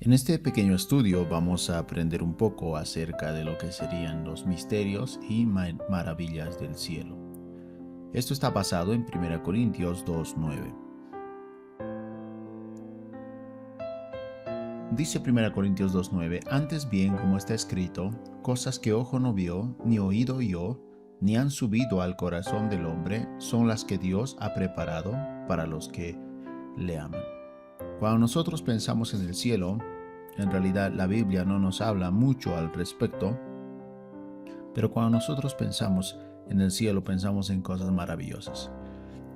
En este pequeño estudio vamos a aprender un poco acerca de lo que serían los misterios y maravillas del cielo. Esto está basado en 1 Corintios 2:9. Dice 1 Corintios 2:9, antes bien, como está escrito, cosas que ojo no vio, ni oído oyó, ni han subido al corazón del hombre, son las que Dios ha preparado para los que le aman. Cuando nosotros pensamos en el cielo, en realidad la Biblia no nos habla mucho al respecto, pero cuando nosotros pensamos en el cielo pensamos en cosas maravillosas.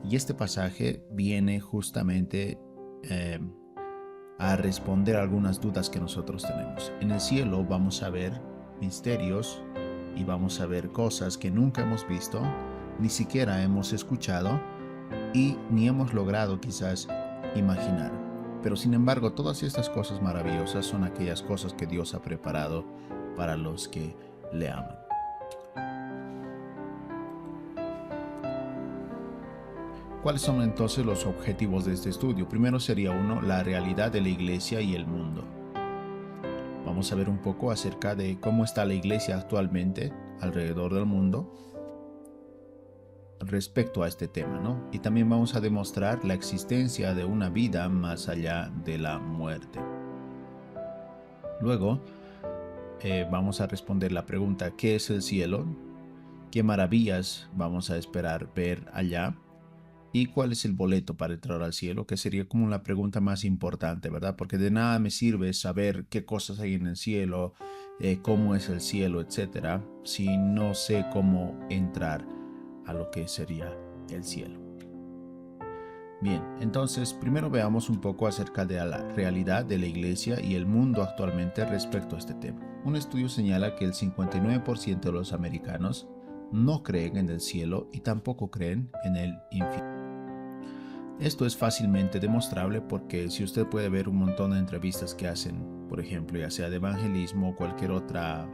Y este pasaje viene justamente a responder algunas dudas que nosotros tenemos. En el cielo vamos a ver misterios y vamos a ver cosas que nunca hemos visto, ni siquiera hemos escuchado y ni hemos logrado quizás imaginar. Pero sin embargo, todas estas cosas maravillosas son aquellas cosas que Dios ha preparado para los que le aman. ¿Cuáles son entonces los objetivos de este estudio? Primero sería la realidad de la iglesia y el mundo. Vamos a ver un poco acerca de cómo está la iglesia actualmente alrededor del mundo respecto a este tema, ¿no? Y también vamos a demostrar la existencia de una vida más allá de la muerte. Luego, vamos a responder la pregunta, ¿qué es el cielo? ¿Qué maravillas vamos a esperar ver allá? ¿Y cuál es el boleto para entrar al cielo? Que sería como la pregunta más importante, ¿verdad? Porque de nada me sirve saber qué cosas hay en el cielo, cómo es el cielo, etcétera, si no sé cómo entrar a lo que sería el cielo. Bien, entonces primero veamos un poco acerca de la realidad de la iglesia y el mundo actualmente respecto a este tema. Un estudio señala que el 59% de los americanos no creen en el cielo y tampoco creen en el infierno. Esto es fácilmente demostrable porque si usted puede ver un montón de entrevistas que hacen, por ejemplo, ya sea de evangelismo o cualquier otro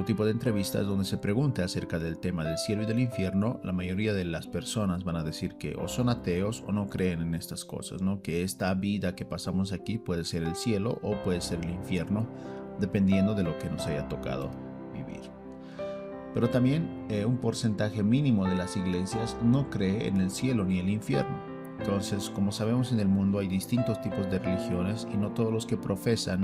tipo de entrevistas donde se pregunte acerca del tema del cielo y del infierno, la mayoría de las personas van a decir que o son ateos o no creen en estas cosas, ¿no? Que esta vida que pasamos aquí puede ser el cielo o puede ser el infierno, dependiendo de lo que nos haya tocado vivir. Pero también un porcentaje mínimo de las iglesias no cree en el cielo ni el infierno. Entonces, como sabemos, en el mundo hay distintos tipos de religiones y no todos los que profesan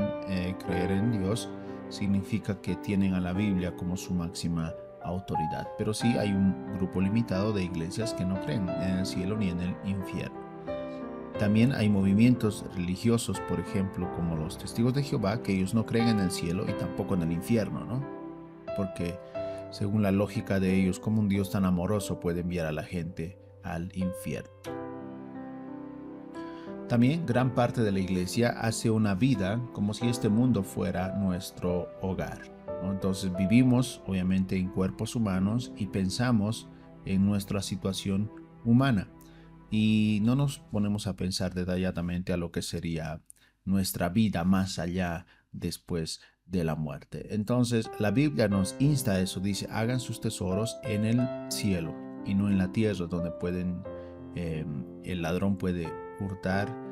creer en Dios significa que tienen a la Biblia como su máxima autoridad. Pero sí hay un grupo limitado de iglesias que no creen en el cielo ni en el infierno. También hay movimientos religiosos, por ejemplo, como los Testigos de Jehová, que ellos no creen en el cielo y tampoco en el infierno, ¿no? Porque según la lógica de ellos, ¿cómo un Dios tan amoroso puede enviar a la gente al infierno? También gran parte de la iglesia hace una vida como si este mundo fuera nuestro hogar, ¿no? Entonces vivimos obviamente en cuerpos humanos y pensamos en nuestra situación humana y no nos ponemos a pensar detalladamente a lo que sería nuestra vida más allá después de la muerte. Entonces la Biblia nos insta a eso, dice, hagan sus tesoros en el cielo y no en la tierra donde el ladrón puede hurtar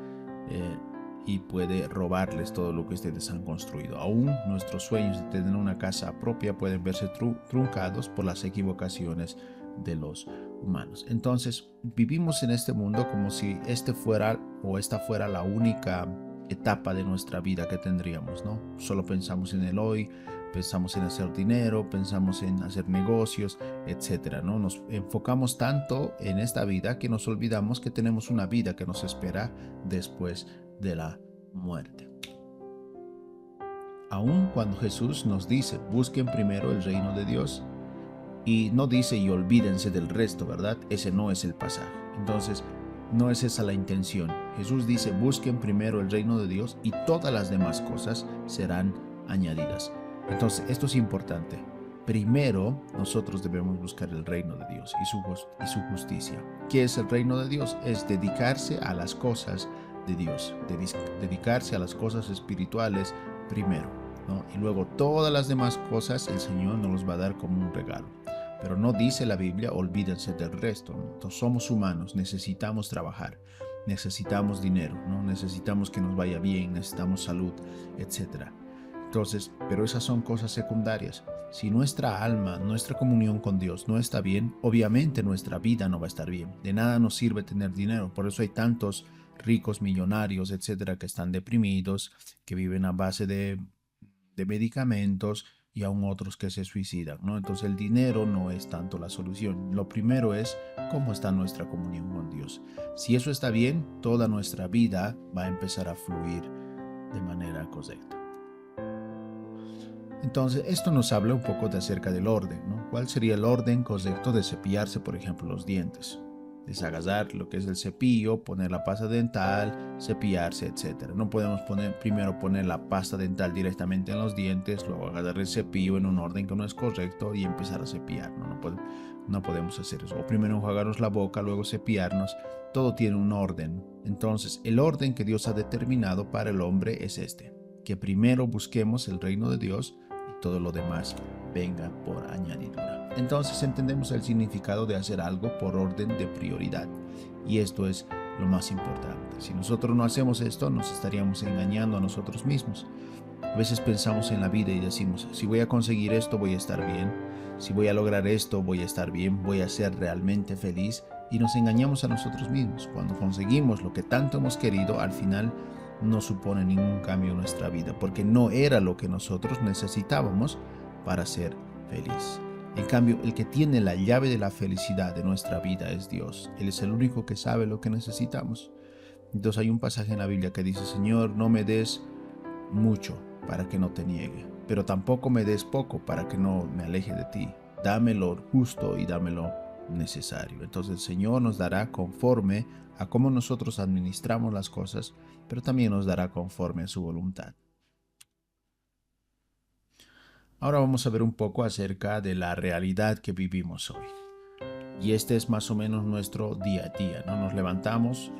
y puede robarles todo lo que ustedes han construido. Aún nuestros sueños de tener una casa propia pueden verse truncados por las equivocaciones de los humanos. Entonces vivimos en este mundo como si esta fuera la única etapa de nuestra vida que tendríamos, ¿no? Solo pensamos en el hoy, pensamos en hacer dinero, pensamos en hacer negocios, etcétera, ¿no? Nos enfocamos tanto en esta vida que nos olvidamos que tenemos una vida que nos espera después de la muerte. Aun cuando Jesús nos dice, busquen primero el reino de Dios, y no dice y olvídense del resto, ¿verdad? Ese no es el pasaje. Entonces, no es esa la intención. Jesús dice, busquen primero el reino de Dios y todas las demás cosas serán añadidas. Entonces, esto es importante. Primero, nosotros debemos buscar el reino de Dios y su justicia. ¿Qué es el reino de Dios? Es dedicarse a las cosas de Dios, dedicarse a las cosas espirituales primero, ¿no? Y luego todas las demás cosas el Señor nos los va a dar como un regalo. Pero no dice la Biblia, olvídense del resto, ¿no? Entonces, somos humanos, necesitamos trabajar. necesitamos dinero, ¿no? Necesitamos que nos vaya bien, necesitamos salud, etcétera. Entonces, pero esas son cosas secundarias. Si nuestra alma, nuestra comunión con Dios no está bien, obviamente nuestra vida no va a estar bien. De nada nos sirve tener dinero. Por eso hay tantos ricos, millonarios, etcétera, que están deprimidos, que viven a base de medicamentos y aún otros que se suicidan, ¿no? Entonces el dinero no es tanto la solución. Lo primero es cómo está nuestra comunión con Dios. Si eso está bien, toda nuestra vida va a empezar a fluir de manera correcta. Entonces, esto nos habla un poco de acerca del orden, ¿no? ¿Cuál sería el orden correcto de cepillarse, por ejemplo, los dientes? Desagasar lo que es el cepillo, poner la pasta dental, cepillarse, etc. No podemos primero poner la pasta dental directamente en los dientes, luego agarrar el cepillo en un orden que no es correcto y empezar a cepillar, ¿no? No podemos hacer eso. O primero enjuagarnos la boca, luego cepillarnos. Todo tiene un orden. Entonces, el orden que Dios ha determinado para el hombre es este: que primero busquemos el reino de Dios y todo lo demás venga por añadidura. Entonces entendemos el significado de hacer algo por orden de prioridad, y esto es lo más importante. Si nosotros no hacemos esto, nos estaríamos engañando a nosotros mismos. A veces pensamos en la vida y decimos, si voy a conseguir esto, voy a estar bien. Si voy a lograr esto, voy a estar bien, voy a ser realmente feliz. Y nos engañamos a nosotros mismos. Cuando conseguimos lo que tanto hemos querido, al final no supone ningún cambio en nuestra vida, porque no era lo que nosotros necesitábamos para ser feliz. En cambio, el que tiene la llave de la felicidad de nuestra vida es Dios. Él es el único que sabe lo que necesitamos. Entonces hay un pasaje en la Biblia que dice, Señor, no me des mucho para que no te niegue, pero tampoco me des poco para que no me aleje de ti. Dame lo justo y dame lo necesario. Entonces el Señor nos dará conforme a cómo nosotros administramos las cosas, pero también nos dará conforme a su voluntad. Ahora vamos a ver un poco acerca de la realidad que vivimos hoy. Y este es más o menos nuestro día a día, ¿no? Nos levantamos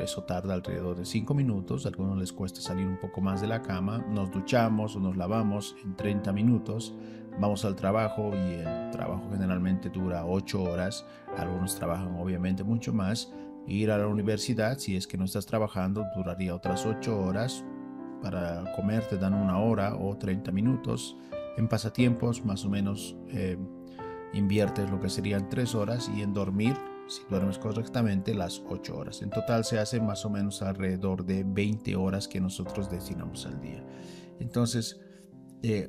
eso tarda alrededor de 5 minutos, a algunos les cuesta salir un poco más de la cama, nos duchamos o nos lavamos en 30 minutos, vamos al trabajo y el trabajo generalmente dura 8 horas, algunos trabajan obviamente mucho más, ir a la universidad, si es que no estás trabajando, duraría otras 8 horas, para comer te dan 1 hora o 30 minutos, en pasatiempos más o menos inviertes lo que serían 3 horas y en dormir, si duermes correctamente, las 8 horas. En total se hace más o menos alrededor de 20 horas que nosotros destinamos al día. Entonces,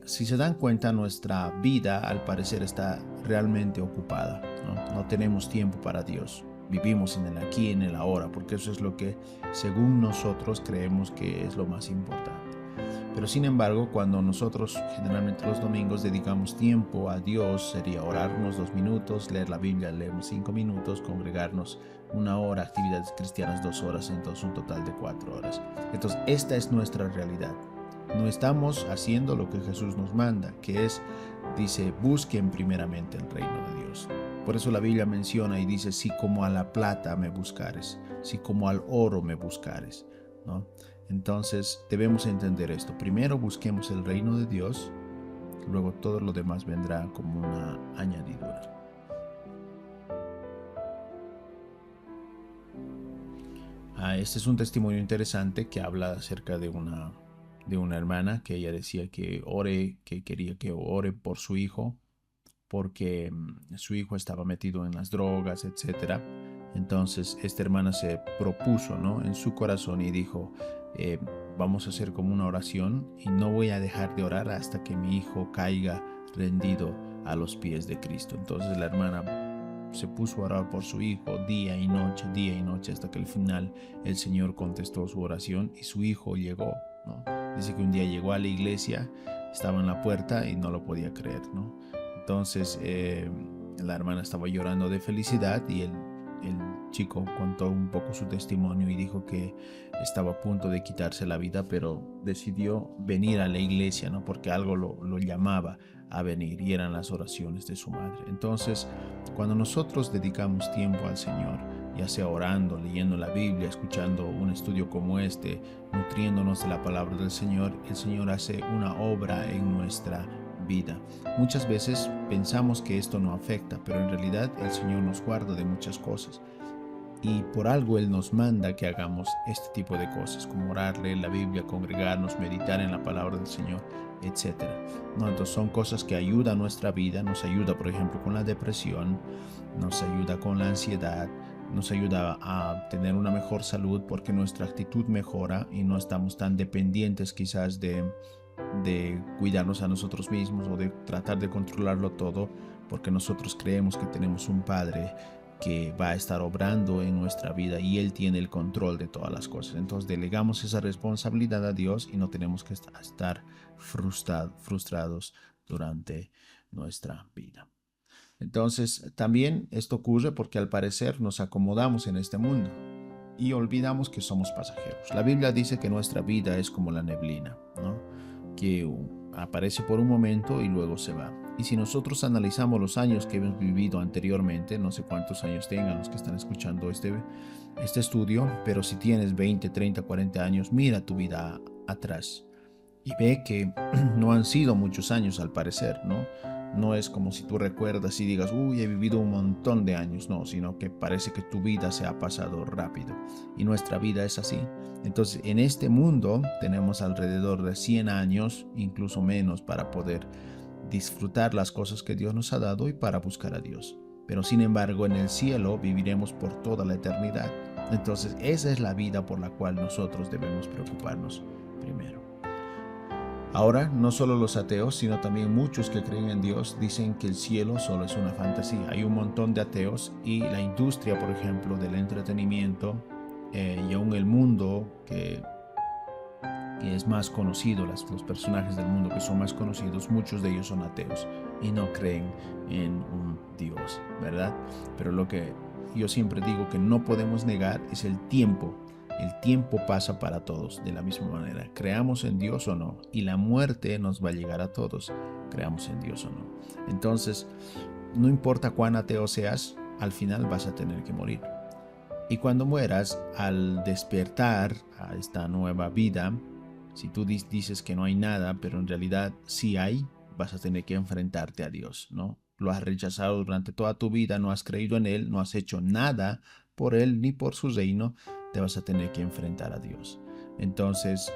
si se dan cuenta, nuestra vida al parecer está realmente ocupada, ¿no? No tenemos tiempo para Dios. Vivimos en el aquí y en el ahora, porque eso es lo que según nosotros creemos que es lo más importante. Pero sin embargo, cuando nosotros generalmente los domingos dedicamos tiempo a Dios, sería orar unos 2 minutos, leer la Biblia, leemos 5 minutos, congregarnos 1 hora, actividades cristianas 2 horas, entonces un total de 4 horas. Entonces esta es nuestra realidad. No estamos haciendo lo que Jesús nos manda, que es, dice, busquen primeramente el reino de Dios. Por eso la Biblia menciona y dice, si como a la plata me buscares, si como al oro me buscares, ¿no? Entonces debemos entender esto. Primero busquemos el reino de Dios, luego todo lo demás vendrá como una añadidura. Este es un testimonio interesante que habla acerca de una hermana que ella decía que quería que ore por su hijo, porque su hijo estaba metido en las drogas, etc. Entonces esta hermana se propuso, ¿no?, en su corazón y dijo, vamos a hacer como una oración y no voy a dejar de orar hasta que mi hijo caiga rendido a los pies de Cristo. Entonces la hermana se puso a orar por su hijo día y noche, hasta que al final el Señor contestó su oración y su hijo llegó, ¿no? Dice que un día llegó a la iglesia, estaba en la puerta y no lo podía creer, ¿no? Entonces la hermana estaba llorando de felicidad y el chico contó un poco su testimonio y dijo que estaba a punto de quitarse la vida, pero decidió venir a la iglesia, ¿no?, porque algo lo llamaba a venir y eran las oraciones de su madre. Entonces, cuando nosotros dedicamos tiempo al Señor, ya sea orando, leyendo la Biblia, escuchando un estudio como este, nutriéndonos de la palabra del Señor, el Señor hace una obra en nuestra vida. Muchas veces pensamos que esto no afecta, pero en realidad el Señor nos guarda de muchas cosas. y por algo Él nos manda que hagamos este tipo de cosas, como orar, leer la Biblia, congregarnos, meditar en la palabra del Señor, etcétera. ¿No? Entonces son cosas que ayudan a nuestra vida, nos ayuda por ejemplo con la depresión, nos ayuda con la ansiedad, nos ayuda a tener una mejor salud porque nuestra actitud mejora y no estamos tan dependientes quizás de cuidarnos a nosotros mismos o de tratar de controlarlo todo, porque nosotros creemos que tenemos un Padre que va a estar obrando en nuestra vida y Él tiene el control de todas las cosas. Entonces delegamos esa responsabilidad a Dios y no tenemos que estar frustrados durante nuestra vida. Entonces también esto ocurre porque al parecer nos acomodamos en este mundo y olvidamos que somos pasajeros. La Biblia dice que nuestra vida es como la neblina, ¿no? Que aparece por un momento y luego se va. Y si nosotros analizamos los años que hemos vivido anteriormente, no sé cuántos años tengan los que están escuchando este estudio, pero si tienes 20, 30, 40 años, mira tu vida atrás y ve que no han sido muchos años al parecer, ¿no? No es como si tú recuerdas y digas, uy, he vivido un montón de años, no, sino que parece que tu vida se ha pasado rápido y nuestra vida es así. Entonces, en este mundo tenemos alrededor de 100 años, incluso menos, para poder disfrutar las cosas que Dios nos ha dado y para buscar a Dios. Pero sin embargo, en el cielo viviremos por toda la eternidad. Entonces, esa es la vida por la cual nosotros debemos preocuparnos primero. Ahora, no solo los ateos, sino también muchos que creen en Dios dicen que el cielo solo es una fantasía. Hay un montón de ateos y la industria, por ejemplo, del entretenimiento y aún el mundo que es más conocido, los personajes del mundo que son más conocidos, muchos de ellos son ateos y no creen en un Dios, ¿verdad? Pero lo que yo siempre digo que no podemos negar es el tiempo. El tiempo pasa para todos de la misma manera, creamos en Dios o no, y la muerte nos va a llegar a todos, creamos en Dios o no. Entonces, no importa cuán ateo seas, al final vas a tener que morir. Y cuando mueras, al despertar a esta nueva vida, si tú dices que no hay nada, pero en realidad sí hay, vas a tener que enfrentarte a Dios, ¿no? Lo has rechazado durante toda tu vida, no has creído en Él, no has hecho nada por Él ni por su reino, te vas a tener que enfrentar a Dios. Entonces,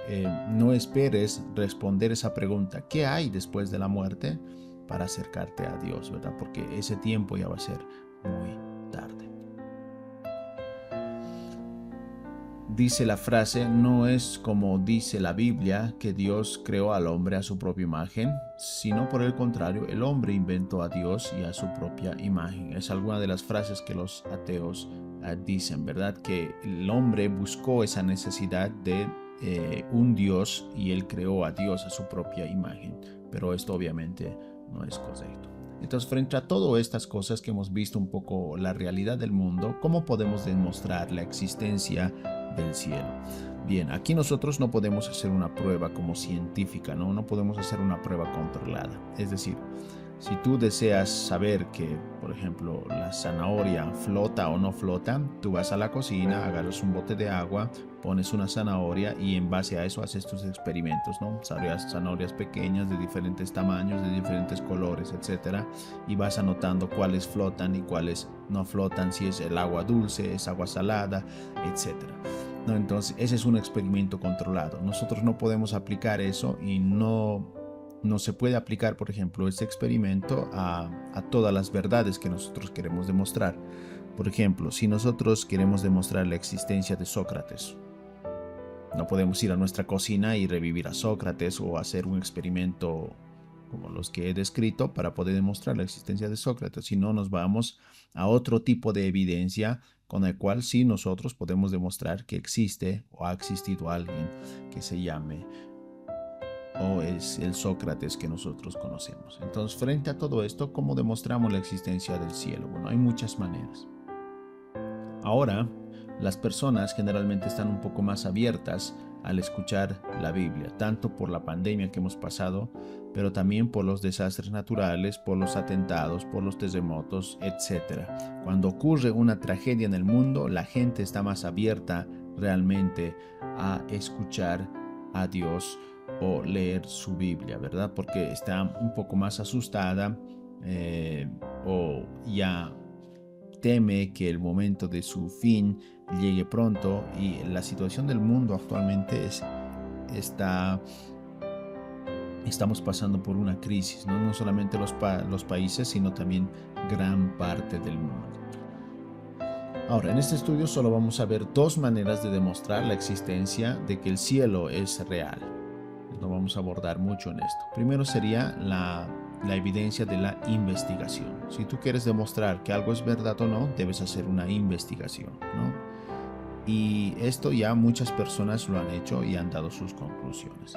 no esperes responder esa pregunta, ¿qué hay después de la muerte? Para acercarte a Dios, ¿verdad? Porque ese tiempo ya va a ser muy tarde. Dice la frase, no es como dice la Biblia que Dios creó al hombre a su propia imagen, sino por el contrario, el hombre inventó a Dios y a su propia imagen. Es alguna de las frases que los ateos dicen, ¿verdad? Que el hombre buscó esa necesidad de un Dios y él creó a Dios a su propia imagen, pero esto obviamente no es correcto. Entonces, frente a todas estas cosas que hemos visto un poco la realidad del mundo, ¿cómo podemos demostrar la existencia del cielo? Bien, aquí nosotros no podemos hacer una prueba como científica, ¿no? No podemos hacer una prueba controlada. Es decir, si tú deseas saber que, por ejemplo, la zanahoria flota o no flota, tú vas a la cocina, agarras un bote de agua, pones una zanahoria y en base a eso haces tus experimentos, ¿no? Zanahorias pequeñas de diferentes tamaños, de diferentes colores, etcétera, y vas anotando cuáles flotan y cuáles no flotan, si es el agua dulce, es agua salada, etcétera. ¿No? Entonces, ese es un experimento controlado. Nosotros no podemos aplicar eso y no se puede aplicar, por ejemplo, este experimento a todas las verdades que nosotros queremos demostrar. Por ejemplo, si nosotros queremos demostrar la existencia de Sócrates, no podemos ir a nuestra cocina y revivir a Sócrates o hacer un experimento como los que he descrito para poder demostrar la existencia de Sócrates, sino nos vamos a otro tipo de evidencia con el cual sí nosotros podemos demostrar que existe o ha existido alguien que se llame o es el Sócrates que nosotros conocemos. Entonces, frente a todo esto, ¿cómo demostramos la existencia del cielo? Bueno, hay muchas maneras. Ahora, las personas generalmente están un poco más abiertas al escuchar la Biblia, tanto por la pandemia que hemos pasado, pero también por los desastres naturales, por los atentados, por los terremotos, etc. Cuando ocurre una tragedia en el mundo, la gente está más abierta realmente a escuchar a Dios o leer su Biblia, ¿verdad? Porque está un poco más asustada o ya teme que el momento de su fin llegue pronto, y la situación del mundo actualmente estamos pasando por una crisis, ¿no? No solamente los países, sino también gran parte del mundo. Ahora, en este estudio solo vamos a ver dos maneras de demostrar la existencia de que el cielo es real. No vamos a abordar mucho en esto. Primero sería la evidencia de la investigación. Si tú quieres demostrar que algo es verdad o no, debes hacer una investigación, ¿no? Y esto ya muchas personas lo han hecho y han dado sus conclusiones.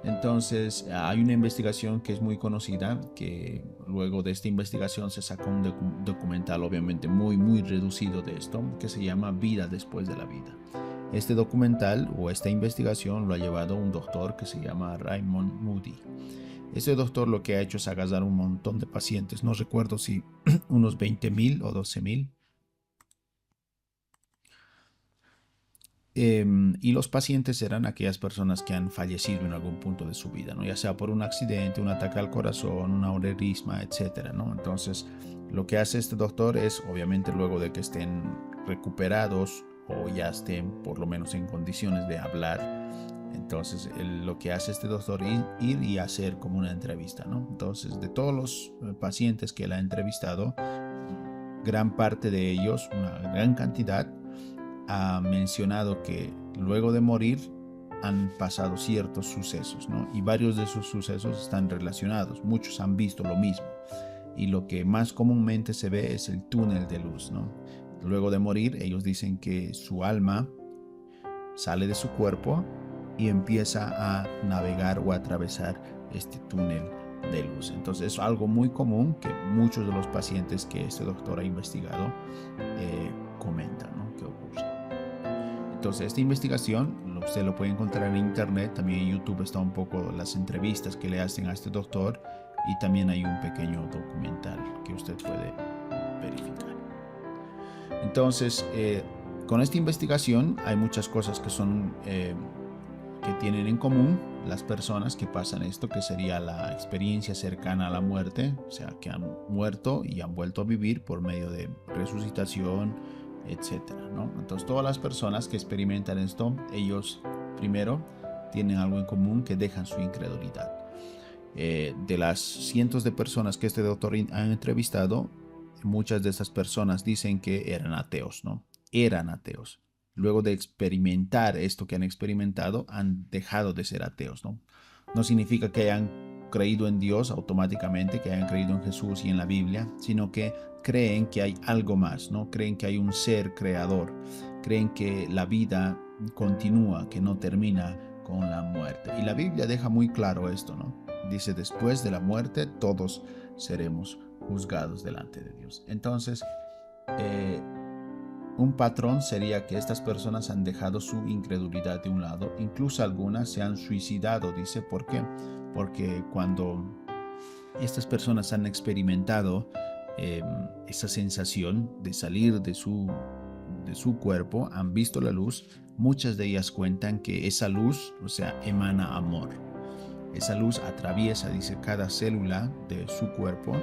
Entonces, hay una investigación que es muy conocida, que luego de esta investigación se saca un documental obviamente muy reducido de esto, que se llama Vida después de la vida. Este documental o esta investigación lo ha llevado un doctor que se llama Raymond Moody. Este doctor lo que ha hecho es agarrar un montón de pacientes, no recuerdo si unos 20,000 o 12,000. Y los pacientes eran aquellas personas que han fallecido en algún punto de su vida, ¿no? Ya sea por un accidente, un ataque al corazón, un aneurisma, etcétera, ¿no? Entonces, lo que hace este doctor es, obviamente, luego de que estén recuperados o ya estén por lo menos en condiciones de hablar, entonces lo que hace este doctor es ir y hacer como una entrevista, ¿no? Entonces, de todos los pacientes que él ha entrevistado, gran parte de ellos, una gran cantidad, ha mencionado que luego de morir han pasado ciertos sucesos, ¿no? Y varios de esos sucesos están relacionados. Muchos han visto lo mismo. Y lo que más comúnmente se ve es el túnel de luz, ¿no? Luego de morir, ellos dicen que su alma sale de su cuerpo y empieza a navegar o a atravesar este túnel de luz. Entonces es algo muy común que muchos de los pacientes que este doctor ha investigado comentan, ¿no? Que ocurre. Entonces esta investigación usted lo puede encontrar en internet, también en YouTube está un poco las entrevistas que le hacen a este doctor, y también hay un pequeño documental que usted puede verificar. Entonces, con esta investigación hay muchas cosas que son que tienen en común las personas que pasan esto, que sería la experiencia cercana a la muerte, o sea, que han muerto y han vuelto a vivir por medio de resucitación, etcétera, ¿no? Entonces, todas las personas que experimentan esto, ellos primero tienen algo en común, que dejan su incredulidad. De las cientos de personas que este doctor ha entrevistado, muchas de estas personas dicen que eran ateos, ¿no? Eran ateos. Luego de experimentar esto que han experimentado, han dejado de ser ateos, ¿no? No significa que hayan creído en Dios automáticamente, que hayan creído en Jesús y en la Biblia, sino que creen que hay algo más, ¿no? Creen que hay un ser creador, creen que la vida continúa, que no termina con la muerte. Y la Biblia deja muy claro esto, ¿no? Dice, después de la muerte todos seremos juzgados delante de Dios. Entonces, un patrón sería que estas personas han dejado su incredulidad de un lado, incluso algunas se han suicidado. Dice, ¿por qué? Porque cuando estas personas han experimentado esa sensación de salir de su cuerpo, han visto la luz, muchas de ellas cuentan que esa luz, o sea, emana amor. Esa luz atraviesa, dice, cada célula de su cuerpo,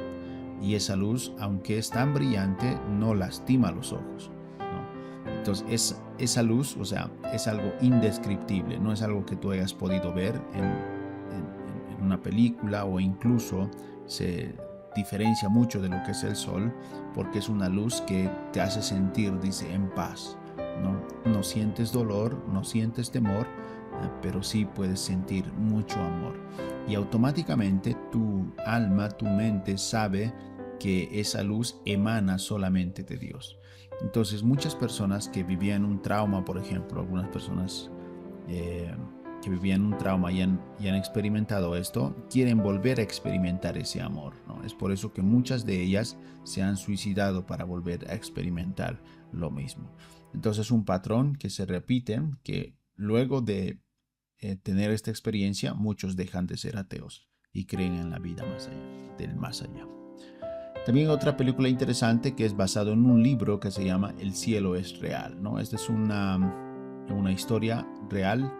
y esa luz, aunque es tan brillante, no lastima los ojos, ¿no? Entonces, esa luz, o sea, es algo indescriptible, no es algo que tú hayas podido ver en una película, o incluso se diferencia mucho de lo que es el sol, porque es una luz que te hace sentir, dice, en paz, ¿no? No sientes dolor, no sientes temor, pero sí puedes sentir mucho amor. Y automáticamente tu alma, tu mente sabe que esa luz emana solamente de Dios. Entonces, muchas personas que vivían un trauma, por ejemplo, algunas personas que vivían un trauma y han experimentado esto, quieren volver a experimentar ese amor, ¿no? Es por eso que muchas de ellas se han suicidado para volver a experimentar lo mismo. Entonces, un patrón que se repite, que luego de tener esta experiencia, muchos dejan de ser ateos y creen en la vida más allá, del más allá. También otra película interesante que es basado en un libro que se llama El cielo es real, ¿no? Esta es una historia real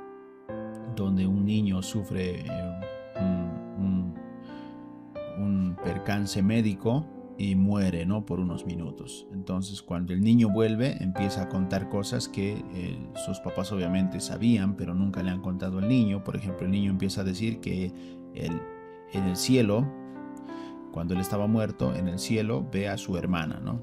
donde un niño sufre un percance médico y muere, ¿no? Por unos minutos. Entonces, cuando el niño vuelve, empieza a contar cosas que sus papás obviamente sabían, pero nunca le han contado al niño. Por ejemplo, el niño empieza a decir que en el cielo, cuando él estaba muerto, en el cielo ve a su hermana, ¿no?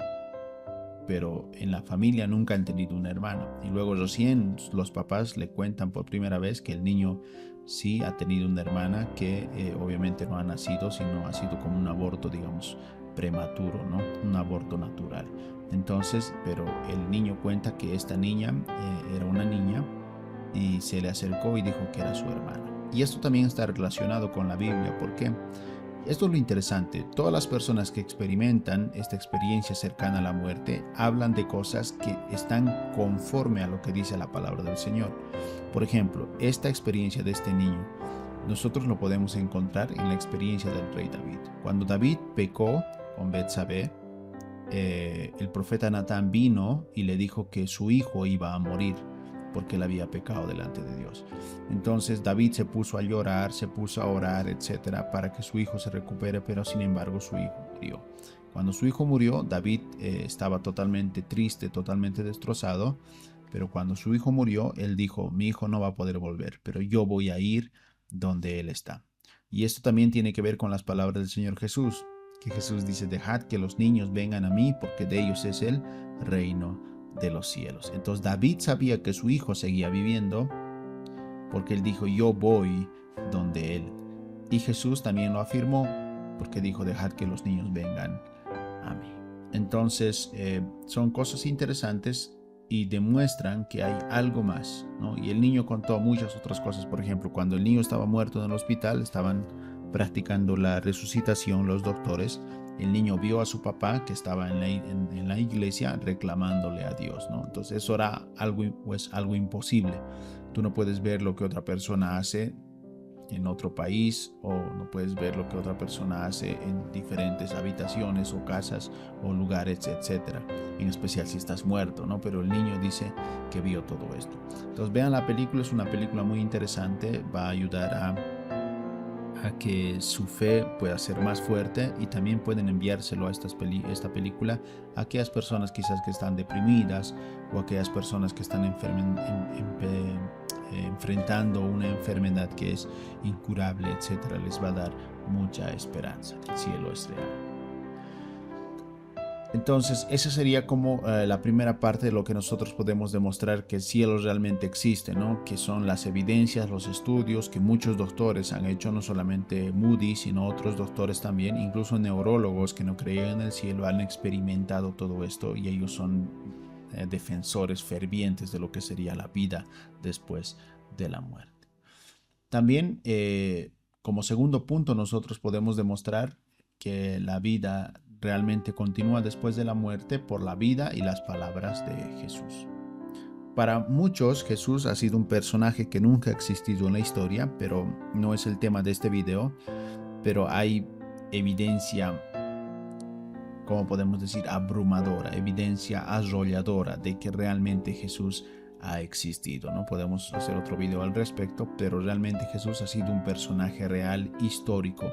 Pero en la familia nunca han tenido una hermana. Y luego recién los papás le cuentan por primera vez que el niño sí ha tenido una hermana que obviamente no ha nacido, sino ha sido como un aborto, digamos, prematuro, ¿no? Un aborto natural. Entonces, pero el niño cuenta que esta niña era una niña y se le acercó y dijo que era su hermana. Y esto también está relacionado con la Biblia. ¿Por qué? Esto es lo interesante. Todas las personas que experimentan esta experiencia cercana a la muerte hablan de cosas que están conforme a lo que dice la palabra del Señor. Por ejemplo, esta experiencia de este niño, nosotros lo podemos encontrar en la experiencia del rey David. Cuando David pecó con Betsabé, el profeta Natán vino y le dijo que su hijo iba a morir porque él había pecado delante de Dios. Entonces David se puso a llorar, se puso a orar, etcétera, para que su hijo se recupere, pero sin embargo su hijo murió. Cuando su hijo murió, David estaba totalmente triste, totalmente destrozado, pero cuando su hijo murió, él dijo, mi hijo no va a poder volver, pero yo voy a ir donde él está. Y esto también tiene que ver con las palabras del Señor Jesús, que Jesús dice, dejad que los niños vengan a mí, porque de ellos es el reino de los cielos. Entonces David sabía que su hijo seguía viviendo porque él dijo, yo voy donde él. Y Jesús también lo afirmó porque dijo, dejad que los niños vengan a mí. Entonces son cosas interesantes y demuestran que hay algo más, ¿no? Y el niño contó muchas otras cosas. Por ejemplo, cuando el niño estaba muerto en el hospital, estaban practicando la resucitación los doctores. El niño vio a su papá que estaba en la iglesia reclamándole a Dios, ¿no? Entonces eso era algo, pues, algo imposible. Tú no puedes ver lo que otra persona hace en otro país o no puedes ver lo que otra persona hace en diferentes habitaciones o casas o lugares, etcétera, en especial si estás muerto, ¿no? Pero el niño dice que vio todo esto. Entonces vean la película, es una película muy interesante, va a ayudar a que su fe pueda ser más fuerte y también pueden enviárselo a esta película a aquellas personas quizás que están deprimidas o aquellas personas que están enfrentando una enfermedad que es incurable, etcétera. Les va a dar mucha esperanza. El cielo es real. Entonces, esa sería como la primera parte de lo que nosotros podemos demostrar que el cielo realmente existe, ¿no? Que son las evidencias, los estudios que muchos doctores han hecho, no solamente Moody, sino otros doctores también, incluso neurólogos que no creían en el cielo han experimentado todo esto y ellos son defensores fervientes de lo que sería la vida después de la muerte. También, como segundo punto, nosotros podemos demostrar que la vida realmente continúa después de la muerte por la vida y las palabras de Jesús. Para muchos, Jesús ha sido un personaje que nunca ha existido en la historia, pero no es el tema de este video. Pero hay evidencia, como podemos decir, abrumadora, evidencia arrolladora de que realmente Jesús ha existido. No podemos hacer otro video al respecto, pero realmente Jesús ha sido un personaje real, histórico.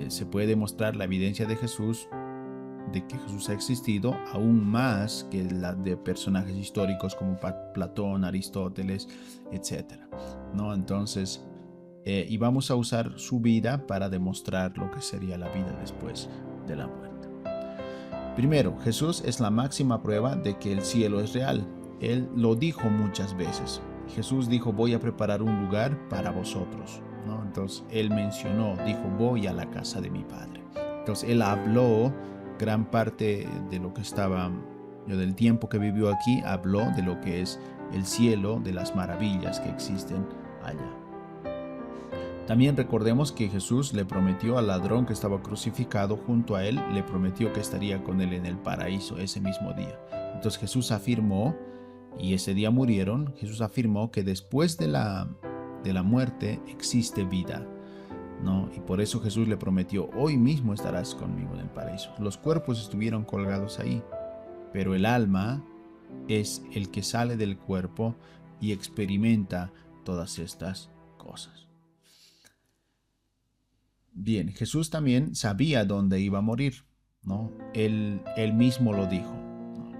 Se puede demostrar la evidencia de Jesús, de que Jesús ha existido, aún más que la de personajes históricos como Platón, Aristóteles, etc. ¿No? Entonces, y vamos a usar su vida para demostrar lo que sería la vida después de la muerte. Primero, Jesús es la máxima prueba de que el cielo es real. Él lo dijo muchas veces. Jesús dijo, voy a preparar un lugar para vosotros, ¿no? Entonces, él mencionó, dijo, voy a la casa de mi Padre. Entonces, él habló gran parte de lo que estaba, del tiempo que vivió aquí, habló de lo que es el cielo, de las maravillas que existen allá. También recordemos que Jesús le prometió al ladrón que estaba crucificado junto a él, le prometió que estaría con él en el paraíso ese mismo día. Entonces Jesús afirmó, y ese día murieron, Jesús afirmó que después de la muerte existe vida, ¿no? Y por eso Jesús le prometió, hoy mismo estarás conmigo en el paraíso. Los cuerpos estuvieron colgados ahí, pero el alma es el que sale del cuerpo y experimenta todas estas cosas. Bien, Jesús también sabía dónde iba a morir, ¿no? Él mismo lo dijo.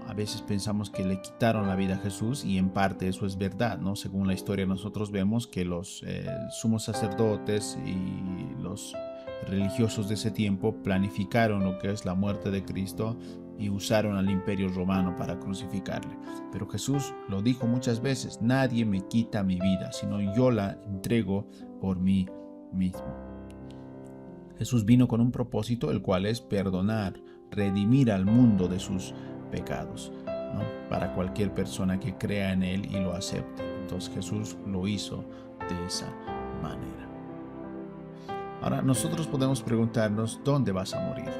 A veces pensamos que le quitaron la vida a Jesús y en parte eso es verdad, ¿no? Según la historia nosotros vemos que los sumos sacerdotes y los religiosos de ese tiempo planificaron lo que es la muerte de Cristo y usaron al imperio romano para crucificarle. Pero Jesús lo dijo muchas veces: nadie me quita mi vida, sino yo la entrego por mí mismo. Jesús vino con un propósito, el cual es perdonar, redimir al mundo de sus pecados, ¿no? Para cualquier persona que crea en Él y lo acepte. Entonces Jesús lo hizo de esa manera. Ahora nosotros podemos preguntarnos: ¿dónde vas a morir?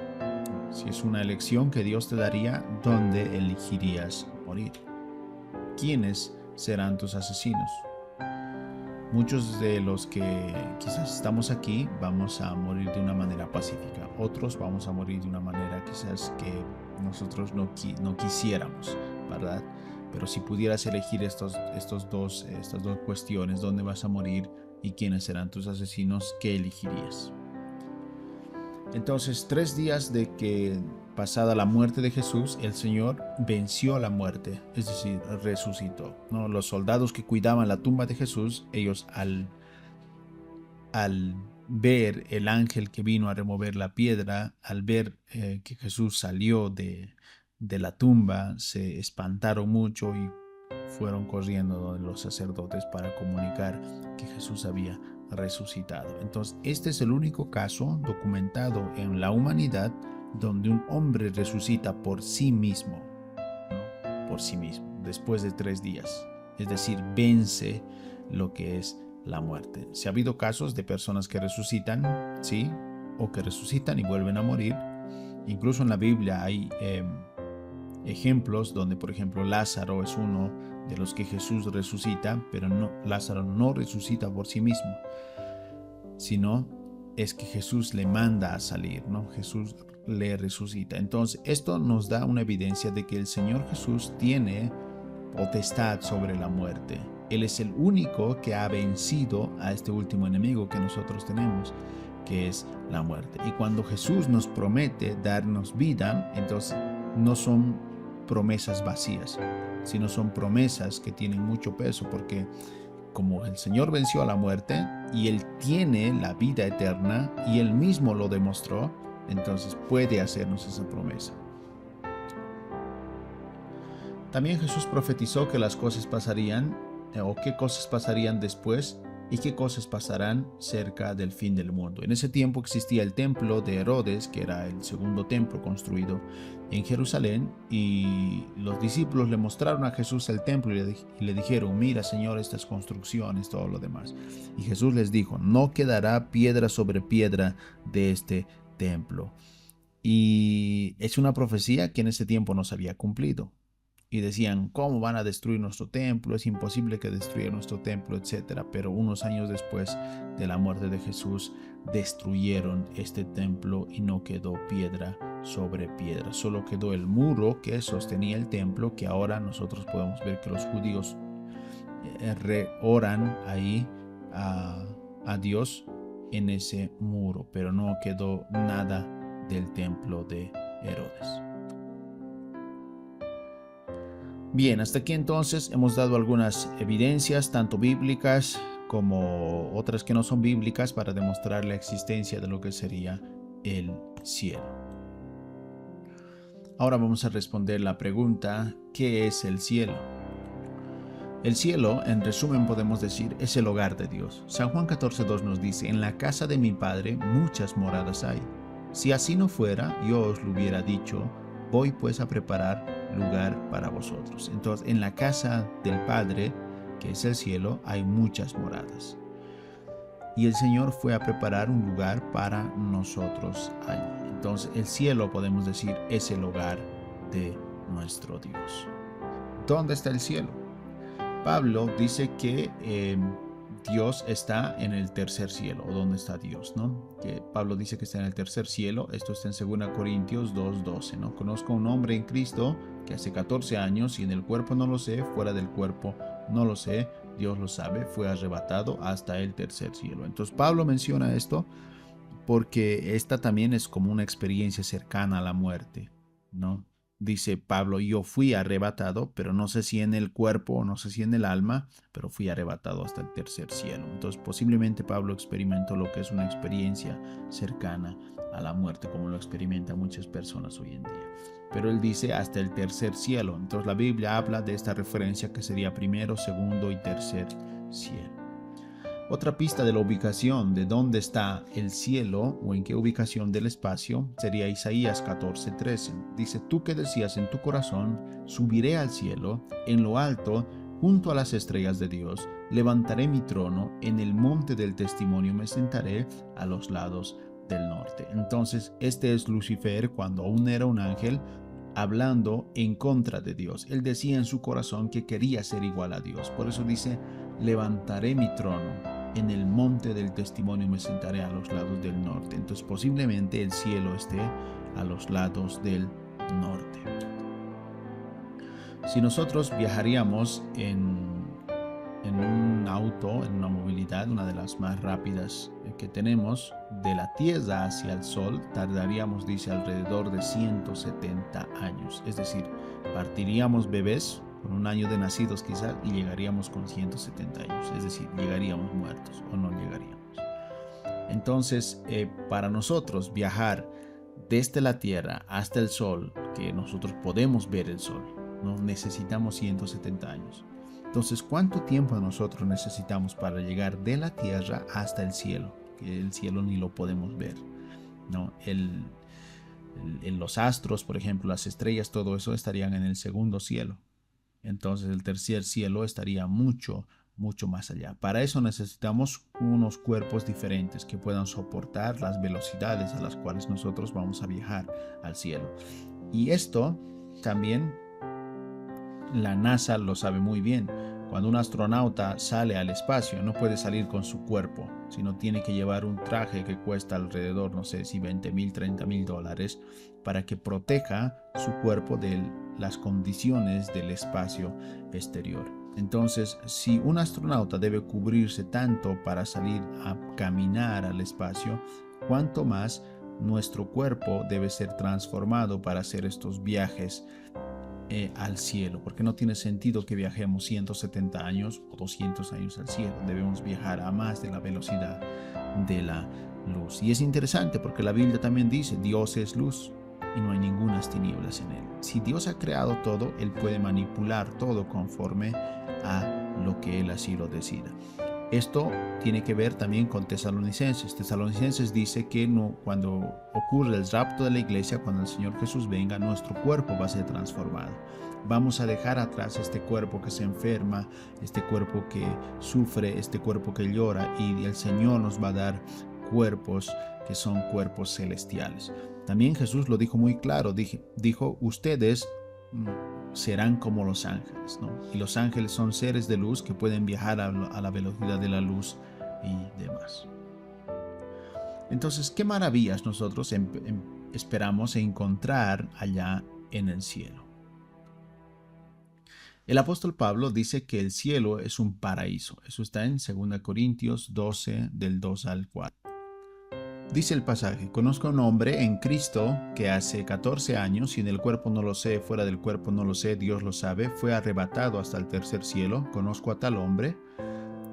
Si es una elección que Dios te daría, ¿dónde elegirías morir? ¿Quiénes serán tus asesinos? Muchos de los que quizás estamos aquí vamos a morir de una manera pacífica. Otros vamos a morir de una manera quizás que nosotros no quisiéramos, ¿verdad? Pero si pudieras elegir estas dos cuestiones, ¿dónde vas a morir y quiénes serán tus asesinos? ¿Qué elegirías? Entonces, 3 días de que pasada la muerte de Jesús, el Señor venció la muerte, es decir, resucitó, ¿no? Los soldados que cuidaban la tumba de Jesús, ellos al ver el ángel que vino a remover la piedra, al ver que Jesús salió de la tumba, se espantaron mucho y fueron corriendo donde los sacerdotes para comunicar que Jesús había resucitado. Entonces, este es el único caso documentado en la humanidad donde un hombre resucita por sí mismo, ¿no? Por sí mismo, después de 3 días. Es decir, vence lo que es la muerte. Si ha habido casos de personas que resucitan, sí, o que resucitan y vuelven a morir. Incluso en la Biblia hay ejemplos donde, por ejemplo, Lázaro es uno de los que Jesús resucita, pero Lázaro no resucita por sí mismo, sino es que Jesús le manda a salir, ¿no? Jesús le resucita. Entonces, esto nos da una evidencia de que el Señor Jesús tiene potestad sobre la muerte. Él es el único que ha vencido a este último enemigo que nosotros tenemos, que es la muerte. Y cuando Jesús nos promete darnos vida, entonces no son promesas vacías, sino son promesas que tienen mucho peso, porque como el Señor venció a la muerte y Él tiene la vida eterna y Él mismo lo demostró, entonces puede hacernos esa promesa. También Jesús profetizó que las cosas pasarían, o qué cosas pasarían después y qué cosas pasarán cerca del fin del mundo. En ese tiempo existía el templo de Herodes, que era el segundo templo construido en Jerusalén, y los discípulos le mostraron a Jesús el templo y le dijeron: mira, Señor, estas construcciones, todo lo demás. Y Jesús les dijo: no quedará piedra sobre piedra de este templo. Y es una profecía que en ese tiempo no se había cumplido. Y decían: ¿cómo van a destruir nuestro templo? Es imposible que destruyan nuestro templo, etc. Pero unos años después de la muerte de Jesús, destruyeron este templo y no quedó piedra sobre piedra. Solo quedó el muro que sostenía el templo, que ahora nosotros podemos ver que los judíos oran ahí a Dios en ese muro, pero no quedó nada del templo de Herodes. Bien, hasta aquí entonces hemos dado algunas evidencias, tanto bíblicas como otras que no son bíblicas, para demostrar la existencia de lo que sería el cielo. Ahora vamos a responder la pregunta: ¿qué es el cielo? El cielo, en resumen podemos decir, es el hogar de Dios. San Juan 14:2 nos dice: en la casa de mi Padre muchas moradas hay. Si así no fuera, yo os lo hubiera dicho. Voy pues a preparar lugar para vosotros. Entonces, en la casa del Padre, que es el cielo, hay muchas moradas. Y el Señor fue a preparar un lugar para nosotros allí. Entonces, el cielo, podemos decir, es el hogar de nuestro Dios. ¿Dónde está el cielo? Pablo dice que Dios está en el tercer cielo. ¿O dónde está Dios, no? Que Pablo dice que está en el tercer cielo. Esto está en 2 Corintios 2:12, ¿no? Conozco a un hombre en Cristo que hace 14 años, y en el cuerpo no lo sé, fuera del cuerpo no lo sé, Dios lo sabe, fue arrebatado hasta el tercer cielo. Entonces Pablo menciona esto porque esta también es como una experiencia cercana a la muerte, ¿no? Dice Pablo, yo fui arrebatado, pero no sé si en el cuerpo o no sé si en el alma, pero fui arrebatado hasta el tercer cielo. Entonces posiblemente Pablo experimentó lo que es una experiencia cercana a la muerte, como lo experimentan muchas personas hoy en día. Pero él dice hasta el tercer cielo. Entonces la Biblia habla de esta referencia que sería primero, segundo y tercer cielo. Otra pista de la ubicación de dónde está el cielo o en qué ubicación del espacio sería Isaías 14:13. Dice, tú que decías en tu corazón, subiré al cielo, en lo alto, junto a las estrellas de Dios, levantaré mi trono, en el monte del testimonio me sentaré a los lados del norte. Entonces, este es Lucifer cuando aún era un ángel, hablando en contra de Dios. Él decía en su corazón que quería ser igual a Dios. Por eso dice, levantaré mi trono, en el monte del testimonio me sentaré a los lados del norte. Entonces posiblemente el cielo esté a los lados del norte. Si nosotros viajaríamos en un auto, en una movilidad, una de las más rápidas que tenemos, de la Tierra hacia el Sol, tardaríamos, dice, alrededor de 170 años. Es decir, partiríamos bebés con un año de nacidos quizás y llegaríamos con 170 años. Es decir, llegaríamos muertos o no llegaríamos. Entonces, para nosotros viajar desde la Tierra hasta el Sol, que nosotros podemos ver el Sol, no necesitamos 170 años. Entonces, ¿cuánto tiempo nosotros necesitamos para llegar de la Tierra hasta el cielo? Que el cielo ni lo podemos ver, ¿no? Los astros, por ejemplo, las estrellas, todo eso estarían en el segundo cielo. Entonces, el tercer cielo estaría mucho, mucho más allá. Para eso necesitamos unos cuerpos diferentes que puedan soportar las velocidades a las cuales nosotros vamos a viajar al cielo. Y esto también la NASA lo sabe muy bien. Cuando un astronauta sale al espacio, no puede salir con su cuerpo, sino tiene que llevar un traje que cuesta alrededor, no sé si $20,000, $30,000, para que proteja su cuerpo de las condiciones del espacio exterior. Entonces, si un astronauta debe cubrirse tanto para salir a caminar al espacio, ¿cuánto más nuestro cuerpo debe ser transformado para hacer estos viajes al cielo? Porque no tiene sentido que viajemos 170 años o 200 años al cielo. Debemos viajar a más de la velocidad de la luz. Y es interesante porque la Biblia también dice, Dios es luz y no hay ningunas tinieblas en él. Si Dios ha creado todo, él puede manipular todo conforme a lo que él así lo decida. Esto tiene que ver también con Tesalonicenses. Tesalonicenses dice que cuando ocurre el rapto de la iglesia, cuando el Señor Jesús venga, nuestro cuerpo va a ser transformado. Vamos a dejar atrás este cuerpo que se enferma, este cuerpo que sufre, este cuerpo que llora, y el Señor nos va a dar cuerpos que son cuerpos celestiales. También Jesús lo dijo muy claro, dijo, ustedes serán como los ángeles, ¿no? Y los ángeles son seres de luz que pueden viajar a la velocidad de la luz y demás. Entonces, ¿qué maravillas nosotros esperamos encontrar allá en el cielo? El apóstol Pablo dice que el cielo es un paraíso. Eso está en 2 Corintios 12, del 2 al 4. Dice el pasaje, conozco a un hombre en Cristo que hace 14 años, y en el cuerpo no lo sé, fuera del cuerpo no lo sé, Dios lo sabe, fue arrebatado hasta el tercer cielo. Conozco a tal hombre